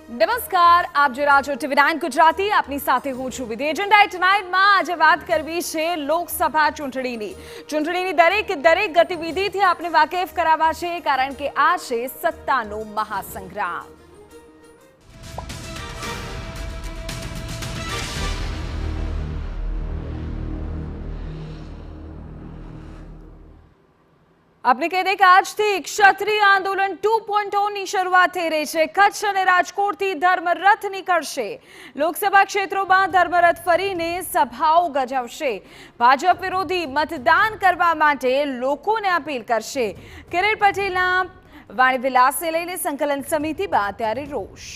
નમસ્કાર, આપ જોઈ રહ્યા છો TV9 ગુજરાતી. આપની સાથે હું છું વિધિ. એજન્ડા ટુનાઇટમાં આજે વાત કરવી છે લોકસભા ચૂંટણીની દરેક ગતિવિધિથી આપને વાકેફ કરાવવા છે, કારણ કે આ છે સત્તાનો મહાસંગ્રામ. આપને કહી દે કે આજથી ક્ષત્રિય આંદોલન 2.0 ની શરૂઆત થઈ રહી છે. કચ્છ અને રાજકોટથી ધર્મરથ નીકળશે. લોકસભા ક્ષેત્રોમાં ધર્મરથ ફરીને સભાઓ ગજવશે. ભાજપ વિરોધી મતદાન કરવા માટે લોકોને અપીલ કરશે. કિરીટ પટેલના વાણી વિલાસને લઈને સંકલન સમિતિમાં ત્યારે રોષ.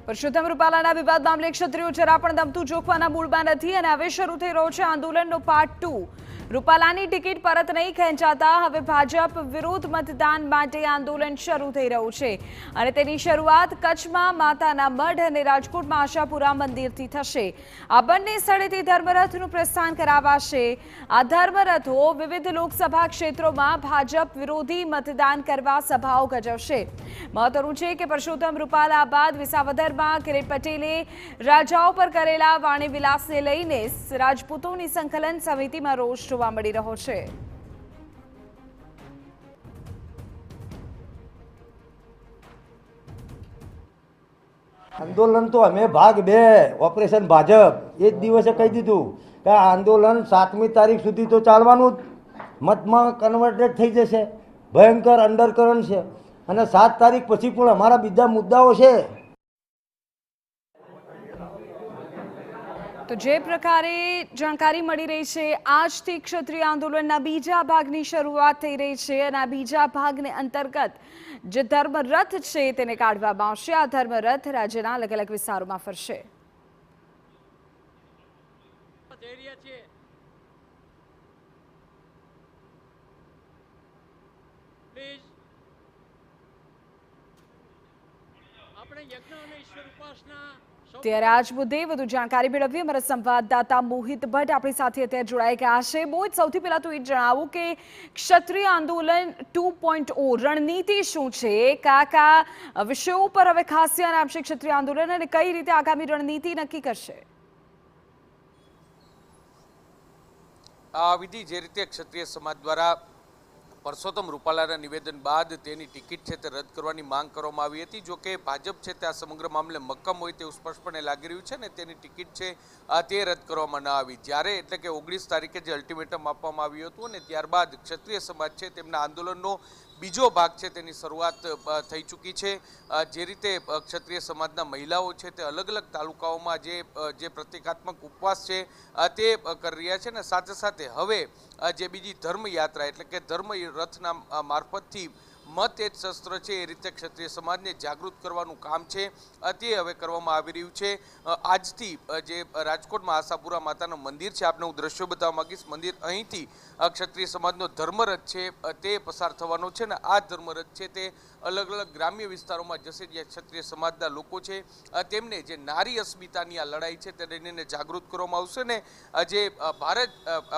પરસોત્તમ રૂપાલાના વિવાદ મામલે ક્ષત્રિયો જરા પણ દમતું જોખવાના મૂડમાં નથી અને હવે શરૂ થઈ રહ્યો છે આંદોલનનો પાર્ટ 2. રૂપાલાની ટિકિટ પરત નહીં ખેંચાતા હવે ભાજપ વિરોધ મતદાન માટે આંદોલન શરૂ થઈ રહ્યું છે અને તેની શરૂઆત કચ્છમાં માતાના મઢ અને રાજકોટમાં આશાપુરા મંદિરથી થશે. આ બંને સ્થળેથી ધર્મરથનું પ્રસ્થાન કરાવાશે. આ ધર્મરથો વિવિધ લોકસભા ક્ષેત્રોમાં ભાજપ વિરોધી મતદાન કરવા સભાઓ ગજવશે. મહત્વનું છે કે પરસોત્તમ રૂપાલા બાદ વિસાવદરમાં કિરીટ પટેલે રાજાઓ પર કરેલા વાણી વિલાસને લઈને રાજપૂતોની સંકલન સમિતિમાં રોષ જોવા મળી રહ્યો છે. આંદોલન તો અમે ભાગ 2 ઓપરેશન ભાજપ એ જ દિવસે કહી દીધું કે આ આંદોલન 7મી તારીખ સુધી તો ચાલવાનું જ, મતમાં કન્વર્ટેડ થઈ જશે. ભયંકર અંડરકરન્ટ છે અને 7 તારીખ પછી પણ અમારા બીજા મુદ્દાઓ છે. તો જે પ્રકારે જાણકારી મળી રહી છે, આજથી ક્ષત્રિય આંદોલનના બીજા ભાગની શરૂઆત થઈ રહી છે અને આ બીજા ભાગને અંતર્ગત જે ધર્મરથ છે તેને કાઢવામાં આવશે. આ ધર્મરથ રાજ્યના અલગ અલગ વિસ્તારોમાં ફરશે. ત્યારે આજ મુદ્દે વધુ જાણકારી મેળવવી અમારા સંવાદદાતા મોહિત ભટ્ટ આપણી સાથે અત્યારે જોડાઈ ગયા છે. મોહિત, સૌથી પહેલા તો એ જણાવું કે ક્ષત્રિય આંદોલન 2.0 રણનીતિ શું છે, કયા વિષયો પર હવે ખાસ ધ્યાન આપશે ક્ષત્રિય આંદોલન અને કઈ રીતે આગામી રણનીતિ નક્કી કરશે? વિધિ, જે રીતે ક્ષત્રિય સમાજ દ્વારા પરસોત્તમ રૂપાલાના નિવેદન બાદ તેની ટિકિટ છે તે રદ કરવાની માંગ કરવામાં આવી હતી. જો કે ભાજપ છે તે આ સમગ્ર મામલે મક્કમ હોય તેવું સ્પષ્ટપણે લાગી રહ્યું છે ને તેની ટિકિટ છે તે રદ કરવામાં ન આવી. જ્યારે એટલે કે 19 તારીખે જે અલ્ટિમેટમ આપવામાં આવ્યું હતું અને ત્યારબાદ ક્ષત્રિય સમાજ છે તેમના આંદોલનનો બીજો ભાગ છે તેની શરૂઆત થઈ ચૂકી છે. જે રીતે ક્ષત્રિય સમાજના મહિલાઓ છે તે અલગ અલગ તાલુકાઓમાં જે પ્રતિકાત્મક ઉપવાસ છે તે કરી રહ્યા છે ને સાથે સાથે હવે જે બીજી ધર્મયાત્રા એટલે કે ધર્મ રથના મારફતથી મત એ જ શસ્ત્ર છે એ રીતે ક્ષત્રિય સમાજને જાગૃત કરવાનું કામ છે તે હવે કરવામાં આવી રહ્યું છે. આજથી જે રાજકોટમાં આશાપુરા માતાનું મંદિર છે, આપને હું દ્રશ્યો બતાવવા માંગીશ. મંદિર અહીંથી ક્ષત્રિય સમાજનો ધર્મરથ છે તે પસાર થવાનો છે ને આ ધર્મરથ છે તે અલગ અલગ ગ્રામ્ય વિસ્તારોમાં જશે જ્યાં ક્ષત્રિય સમાજના લોકો છે તેમને જે નારી અસ્મિતાની આ લડાઈ છે તે લઈને જાગૃત કરવામાં આવશે ને જે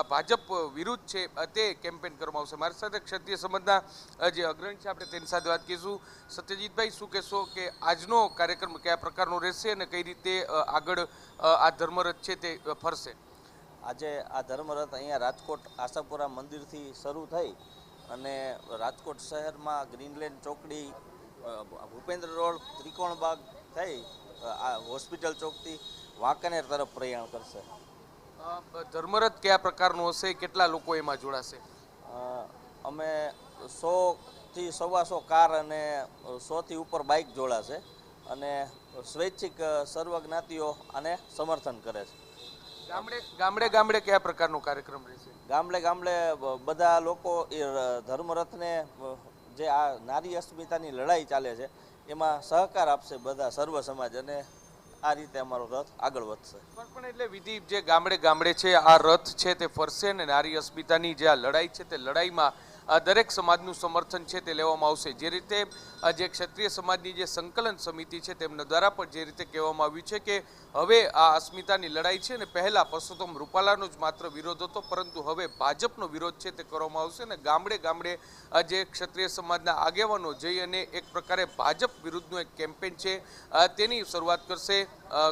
ભાજપ વિરુદ્ધ છે તે કેમ્પેન કરવામાં આવશે. મારી સાથે ક્ષત્રિય સમાજના જે અગ્રણી છે, આપણે તેની સાથે વાત કરીશું. સત્યજીતભાઈ, શું કહેશો કે આજનો કાર્યક્રમ કયા પ્રકારનો રહેશે અને કઈ રીતે આગળ આ ધર્મરથ છે તે ફરશે? આજે આ ધર્મરથ અહીંયા રાજકોટ આશાપુરા મંદિરથી શરૂ થઈ અને રાજકોટ શહેરમાં ગ્રીનલેન્ડ ચોકડી, ભૂપેન્દ્ર રોડ, ત્રિકોણબાગ થઈ આ હોસ્પિટલ ચોકથી વાંકાનેર તરફ પ્રયાણ કરશે. ધર્મરથ કયા પ્રકારનું હશે, કેટલા લોકો એમાં જોડાશે? અમે 100 થી 125 કાર અને 100 થી ઉપર બાઇક જોડાશે અને સ્વૈચ્છિક સર્વ જ્ઞાતિઓ આને સમર્થન કરે છે. ગામડે કયા પ્રકારનો કાર્યક્રમ રહેશે? ગામડે બધા લોકો એ ધર્મરથને જે આ નારી અસ્મિતાની લડાઈ ચાલે છે એમાં સહકાર આપશે બધા સર્વ સમાજ અને આ રીતે અમારો રથ આગળ વધશે. પણ એટલે વિધિ, જે ગામડે છે આ રથ છે તે ફરશે ને નારી અસ્મિતાની જે આ લડાઈ છે તે લડાઈમાં દરેક સમાજનું સમર્થન છે તે લેવામાં આવશે. જે રીતે જે ક્ષત્રિય સમાજની જે સંકલન સમિતિ છે તેમના દ્વારા પણ જે રીતે કહેવામાં આવ્યું છે કે હવે આ અસ્મિતાની લડાઈ છે ને પહેલા પરસોત્તમ રૂપાલાનો જ માત્ર વિરોધ હતો, પરંતુ હવે ભાજપનો વિરોધ છે તે કરવામાં આવશે અને ગામડે ગામડે જે ક્ષત્રિય સમાજના આગેવાનો જઈ અને એક પ્રકારે ભાજપ વિરુદ્ધનો એક કેમ્પેન છે તેની શરૂઆત કરશે.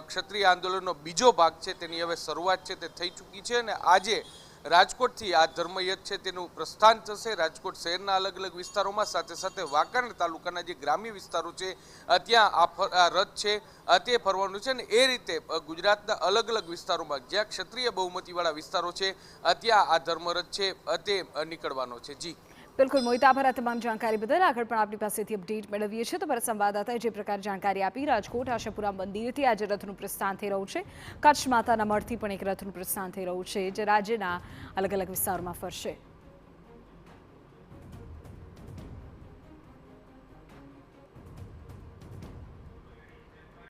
ક્ષત્રિય આંદોલનનો બીજો ભાગ છે તેની હવે શરૂઆત છે તે થઈ ચૂકી છે અને આજે રાજકોટથી આ ધર્મયજ્ઞ છે તેનું પ્રસ્થાન થશે. રાજકોટ શહેરના અલગ અલગ વિસ્તારોમાં, સાથે સાથે વાંકાનેર તાલુકાના જે ગ્રામ્ય વિસ્તારો છે ત્યાં આ રથ છે તે ફરવાનું છે અને એ રીતે ગુજરાતના અલગ અલગ વિસ્તારોમાં જ્યાં ક્ષત્રિય બહુમતીવાળા વિસ્તારો છે ત્યાં આ ધર્મરથ છે તે નીકળવાનો છે. જી બિલકુલ મોહિત, આભાર આ તમામ જાણકારી બદલ. આગળ પણ આપણી પાસેથી અપડેટ મેળવીએ છીએ તો મારા સંવાદદાતાએ જે પ્રકાર જાણકારી આપી, રાજકોટ આશાપુરા મંદિરથી આજે રથનું પ્રસ્થાન થઈ રહ્યું છે. કચ્છ માતાના મઢથી પણ એક રથનું પ્રસ્થાન થઈ રહ્યું છે જે રાજ્યના અલગ અલગ વિસ્તારોમાં ફરશે.